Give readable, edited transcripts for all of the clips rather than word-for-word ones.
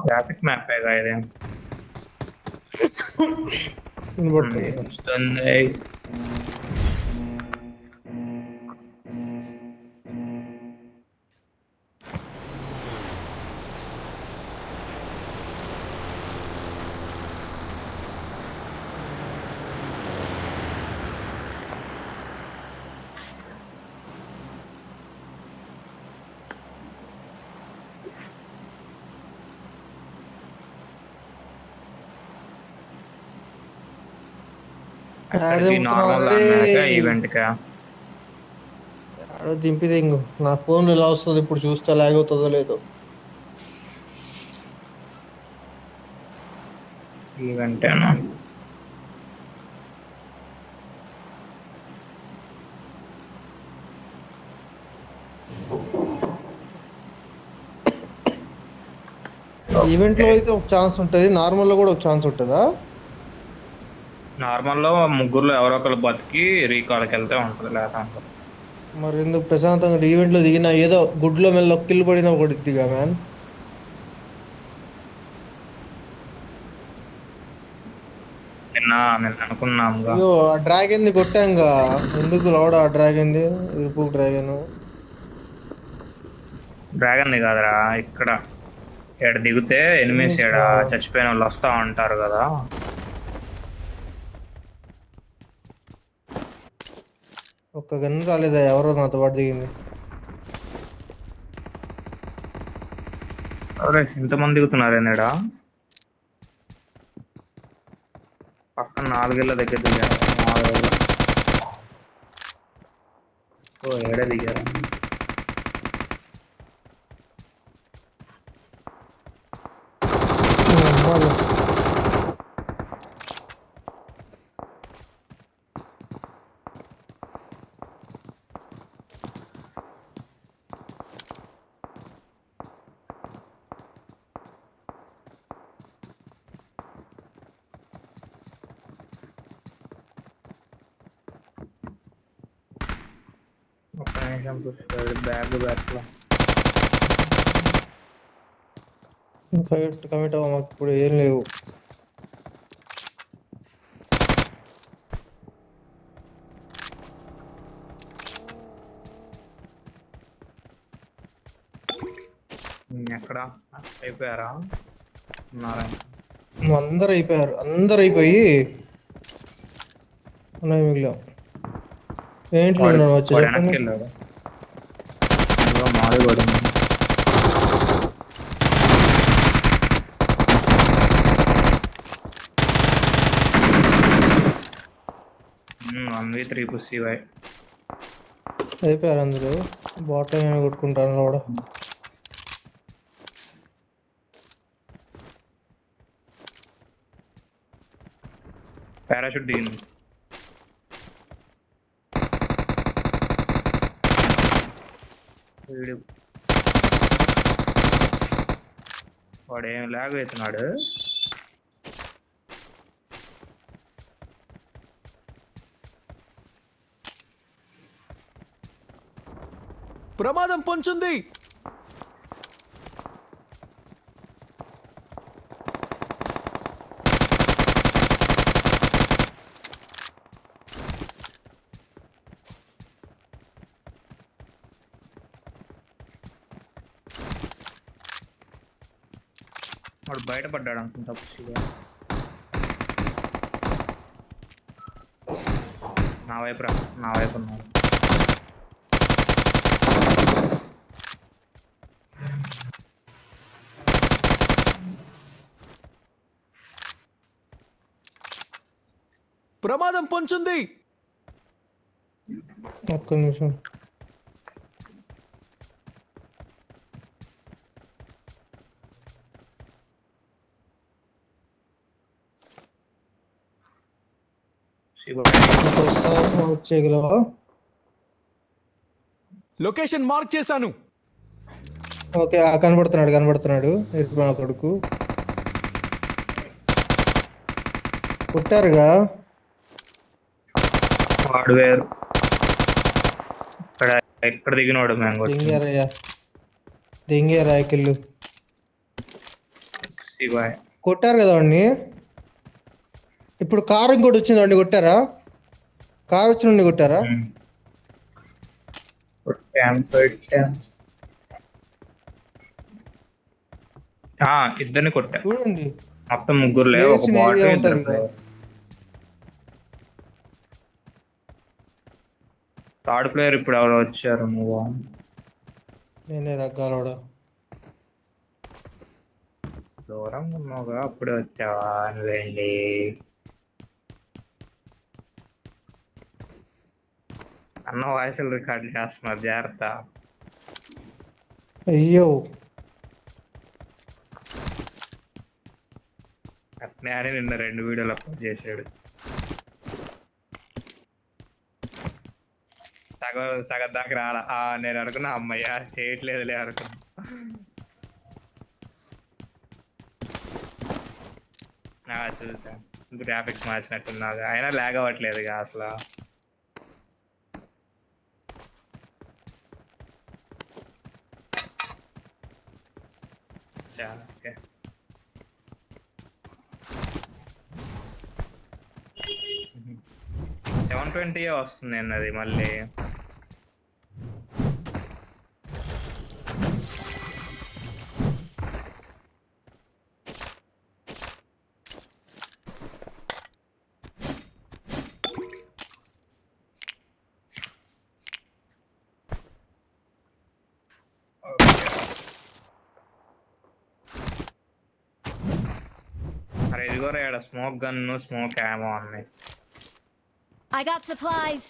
Graphic map ఇది వస్తుంది. Event కా దింపిది ఇంకో నా ఫోన్ ఎలా వస్తుంది ఇప్పుడు చూస్తే లాగ్ అవుతుందో లేదో. ఈవెంట్ ఈవెంట్ లో అయితే ఒక ఛాన్స్ ఉంటుంది, నార్మల్ లో కూడా ఒక ఛాన్స్ ఉంటుందా? నార్మల్ లో ముగ్గురులో ఎవరో ఒకరు బతికి రీకాల్కి వెళ్తే ఉంటుంది, లేదా మరి ఎందుకు ప్రశాంతంగా ఈవెంట్ లో దిగినా ఏదో గుడ్లో మెల్ల కిల్ పడినా ఒకటిదిగా మ్యాన్. నిన్న అనుకున్నాం. అయ్యో ఆ డ్రాగన్ ని కొట్టాంగా, ఎందుకు లోడ ఆ డ్రాగన్ ది ఇరుపు డ్రాగన్ ది కాదురా, ఇక్కడ ఇక్కడ దిగితే ఎనిమిస్ ఇక్కడ చచ్చిపోయిన వాళ్ళు వస్తా ఉంటారు కదా. ఒక్క గన్ రాలేదా? ఎవరో నాతో పాటు దిగింది. అరే ఇంతమంది దిగుతున్నారు ఏంటా? పక్కన 4 ఇళ్ళ దగ్గర దిగారు. 4 ఇళ్ళ. ఓ ఏడే దిగారు. బ్యాగ్ బ్యాగ్లో ఫైట్ కమిట్ అవ్వ ఇప్పుడు ఏం లేవు. ఎక్కడ అయిపోయారా? ఉన్నారా? అందరు అయిపోయారు, అందరు అయిపోయి మిగిలిన ఏంట్లో వచ్చి వెనక్కి వెళ్ళాడు. మాది కూడా 1v3 పుసి బాయ్ అయిపోయారు అందరూ. బాటిల్ నేను కొట్టుకుంటాను కూడా. పారాషూట్ దిగింది. వాడు ఏం లాగ్ అవుతున్నాడు. ప్రమాదం పొంచుంది. వాడు బయటపడ్డాడు అనుకుంటా. నా వైపు రా, నా వైపు ఉన్నాడు. ప్రమాదం పొంచుంది. ఒక్క నిమిషం. లొకేషన్ మార్క్ చేశాను. ఓకే కనబడుతున్నాడు ఎరుపు కొడుకు. కొట్టారుగా వాడు వేరు. ఇక్కడ దిగినోడు మేము దింగారా కిల్లు. శివాయ్. కొట్టారు కదా వాడిని. ఇప్పుడు కారు ఇంకోటి వచ్చింది, వాడిని కొట్టారా? కారు వచ్చిన కొట్టారా? కొట్టాం. ఇద్దరిని కొట్టా. చూడండి, మొత్తం ముగ్గురులే, ఒక ప్లేస్ బాట్ ఏరియా ఇద్దరు ఉంటది కదా. ప్లేయర్. థర్డ్ ప్లేయర్ ఇప్పుడు ఎవరో వచ్చారు. నువ్వు నేనే రగ్గాలోడా. దూరం ఉన్నావుగా, అప్పుడే వచ్చావా? నువ్వేంటి అన్న వాయిస్లు రికార్డ్ చేస్తున్నారు, జాగ్రత్త. అయ్యో, అట్నే అని నిన్న 2 వీడియోలు అప్లోడ్ చేశాడు. సగం దాకా రాలా. నేను అనుకున్నా అమ్మయ్య చేయట్లేదులే అనుకున్నా. చూసా, గ్రాఫిక్స్ మార్చినట్టున్నాగా, అయినా లాగ్ అవ్వట్లేదుగా అసలు. ఓకే, 720 వస్తుంది అన్నది మళ్ళీ. అరే ఇదిగోరా, ఇక్కడ స్మోక్ గన్, స్మోక్ యామో అన్నీ. I got supplies.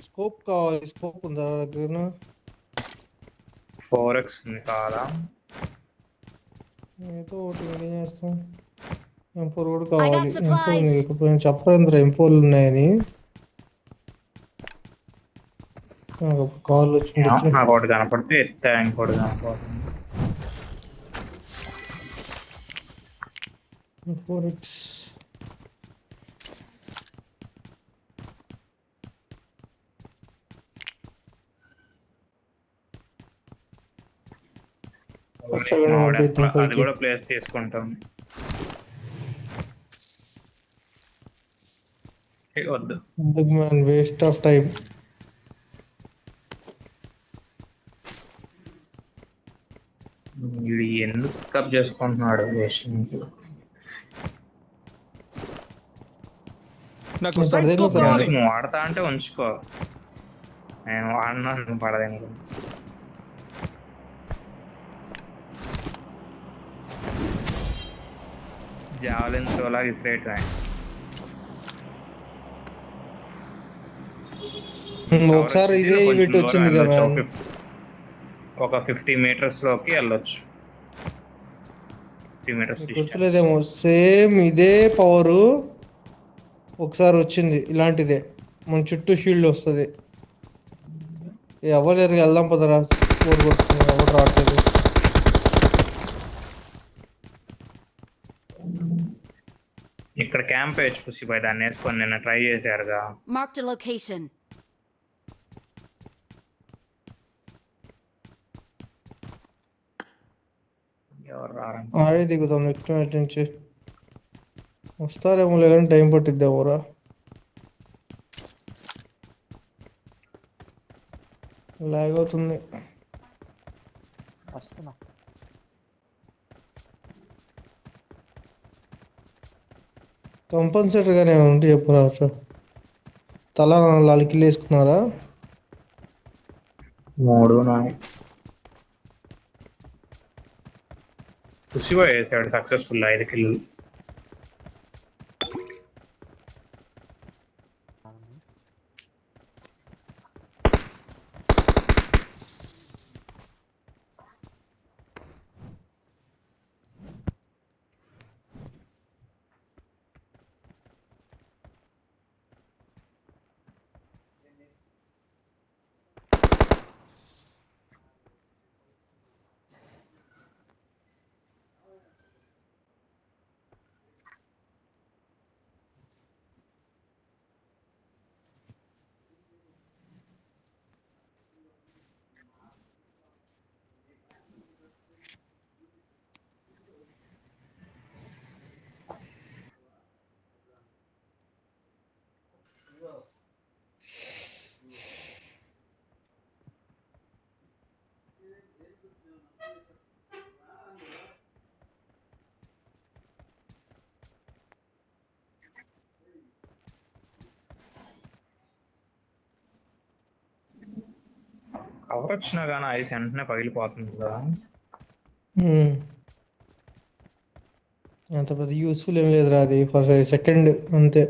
స్కోప్ కావాలి. స్కోప్ ఉందా దగ్గర? 4x ఉంది కాదా? ఏదో ఒకటి ఏం చేస్తాం. M4 కూడా I కావాలి. got M4 supplies. ఇప్పుడు నేను చెప్పలేదురా M4 ఉన్నాయని. నాకు కాల్ వచ్చింది. నాకు ఒకటి కనపడితే ఎత్తా, ఇంకోటి కనపడుతుంది. 4x అది కూడా ప్లేస్ తీసుకుంటాం. వద్దు, ఎందుకు మ్యాన్, వేస్ట్ ఆఫ్ టైం. వీడు ఎందుకు కప్ చేసుకుంటున్నాడు? నాకు సైడ్ స్కోప్ కావాలి. నువ్వు వాడతా అంటే ఉంచుకో, నేను వాడినా పడదేను. జావలిన్ త్రోలా రిఫ్రేట్ ఒకసారి ఇదే ఈవెంట్ వచ్చింది కదా, ఒక 50 మీటర్స్ లోకి వెళ్ళొచ్చు. 50 మీటర్స్ గుర్తులేదేమో. సేమ్ ఇదే పవరు ఒకసారి వచ్చింది ఇలాంటిదే. మన చుట్టూ షీల్డ్ వస్తుంది. ఎవరు వెళ్దాం పదరా, స్కోర్ కొడుతుంది, ఎవరు రావట్లేదు. ఇక్కడ క్యాంప్ వేసి పుసిపోయి దాన్ని వేసుకొని నిన్న ట్రై చేశారుగా. Marked a location. ఎవరు రారా? ఆడే దిగుదాం నెక్స్ట్ మ్యాచ్ నుంచి. వస్తారేమో లేదని టైం పట్టిద్ది. ఎవరా లాగ్ అవుతుంది. కంపల్సరీ గానే ఉంటే చెప్పరా. తల 4 కిల్ వేసుకున్నారా? 3 నాయి. పుసిపోయి వేసాడు సక్సెస్ఫుల్ 5 కిల్లు. కవర్ వచ్చినా కానీ ఐస్ వెంటనే పగిలిపోతుంది కదా. ఉమ్. అంత పెద్ద యూస్ఫుల్ ఏం లేదురా అది, ఫర్ సెకండ్ అంతే.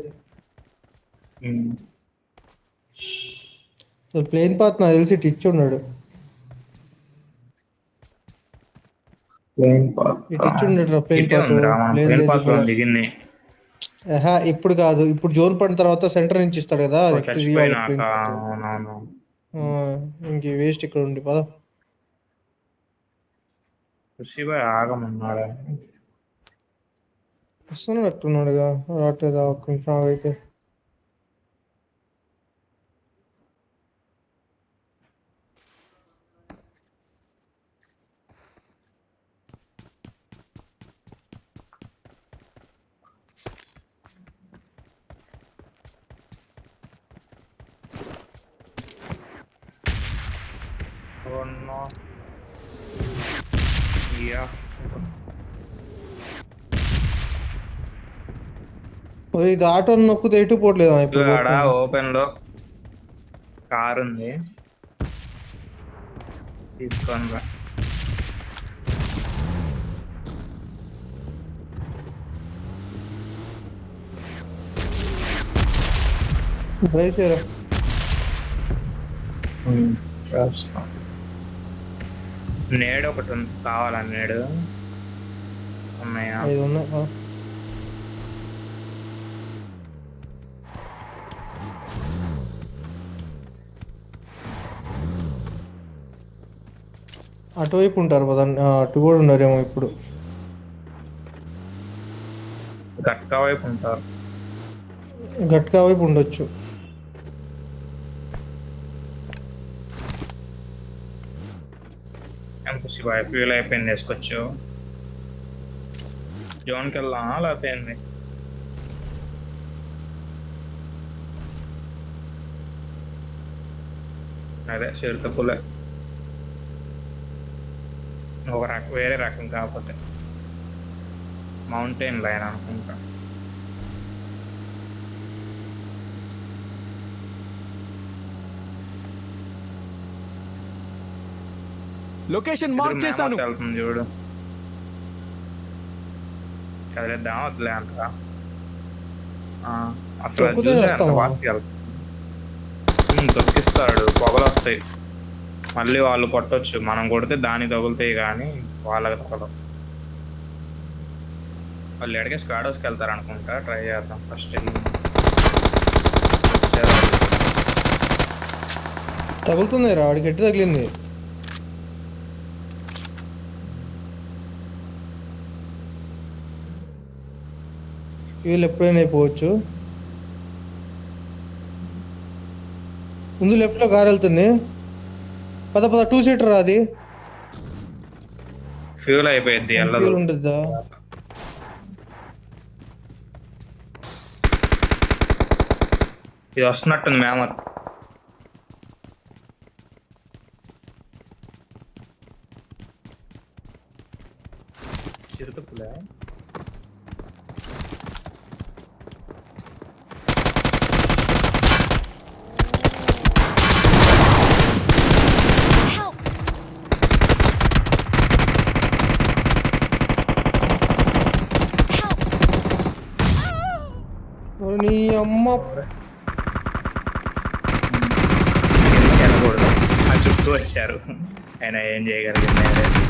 ఉమ్. అసలు ప్లేన్ పాత్ నాకు తెలిసి ఇటు ఉన్నాడు, ఇటు ఇచ్చుండడు రా ప్లేన్ ఇటే పార్ట్. ఉందిరా, మనం లేదు ప్లేన్ లేదు పాత్ లో ఇవ్వలే. దిగింది. ఇప్పుడు కాదు, ఇప్పుడు జోన్ పడిన తర్వాత సెంటర్ నుంచి ఇస్తాడు కదా, ఇప్పుడు ఇవ్వాలి చచ్చిపోయినాక. Plane path. అవునవును. ఇంక వేస్ట్ ఇక్కడ ఉండి పదా. ఋషిబాయ్ ఆగమన్నాడు. వస్తున్నట్టున్నాడుగా, రావట్లేదా? ఒక్క నిమిషం ఆగైతే. Oh no. Yeah. ఇది ఆటో నొక్కితే ఎటు పోవట్లేదా ఇప్పుడు? ఆడ ఓపెన్ లో కార్ ఉంది, తీసుకొని రా. డ్రైవ్ చేయరా. నేడు ఒకటి కావాలా? నేడు ఉన్నాయా? 5 ఉన్నాయి. అటువైపు ఉంటారు కదా, అటు కూడా ఉన్నారేమో ఇప్పుడు. గట్కా వైపు ఉంటారు. గట్కా వైపు ఉండొచ్చు. శివాయ ఫ్యూల్ అయిపోయింది, వేసుకొచ్చు. జోన్కి వెళ్దామా లేకపోతే ఏంది? అదే చిరుతపులే, ఒక రకం, వేరే రకం కాకపోతే మౌంటైన్ లైన్ అనుకుంటా. లొకేషన్ మార్క్ చేశాను. వెళ్తుంది చూడు, చదివేద్దాం వద్దులే అంటారా? అసలు అది తొక్కితే చూస్తే అంత వేస్తావా? వాటికి వెళ్తుంది. తొక్కిస్తాడు, పొగలు వస్తాయి. మళ్ళీ వాళ్ళు కొట్టొచ్చు, మనం కొడితే దానికి తగులుతాయి కానీ వాళ్ళకి తగలవు. వాళ్ళు ఎడిగే స్క్వాడోస్కి వెళ్తారు అనుకుంటా. ట్రై చేద్దాం ఫస్ట్. తగులుతుంది రా, వాడికి ఎట్టి తగిలింది. వీళ్ళు ఎప్పుడైనా అయిపోవచ్చు. ముందు లెఫ్ట్ లో కార్ వెళ్తుంది, పద 2 సీటర్ అది. ఫ్యూల్ అయిపోయింది, ఫ్యూల్ ఉంటుందా? ఇది వస్తున్నట్టుంది మేమత్. చిరుతపులే. Help! Help! నీ అమ్మ. వెళ్ళకూడదు, ఆ చుట్టూ వచ్చారు, ఆయన ఏం చేయగలిగింది.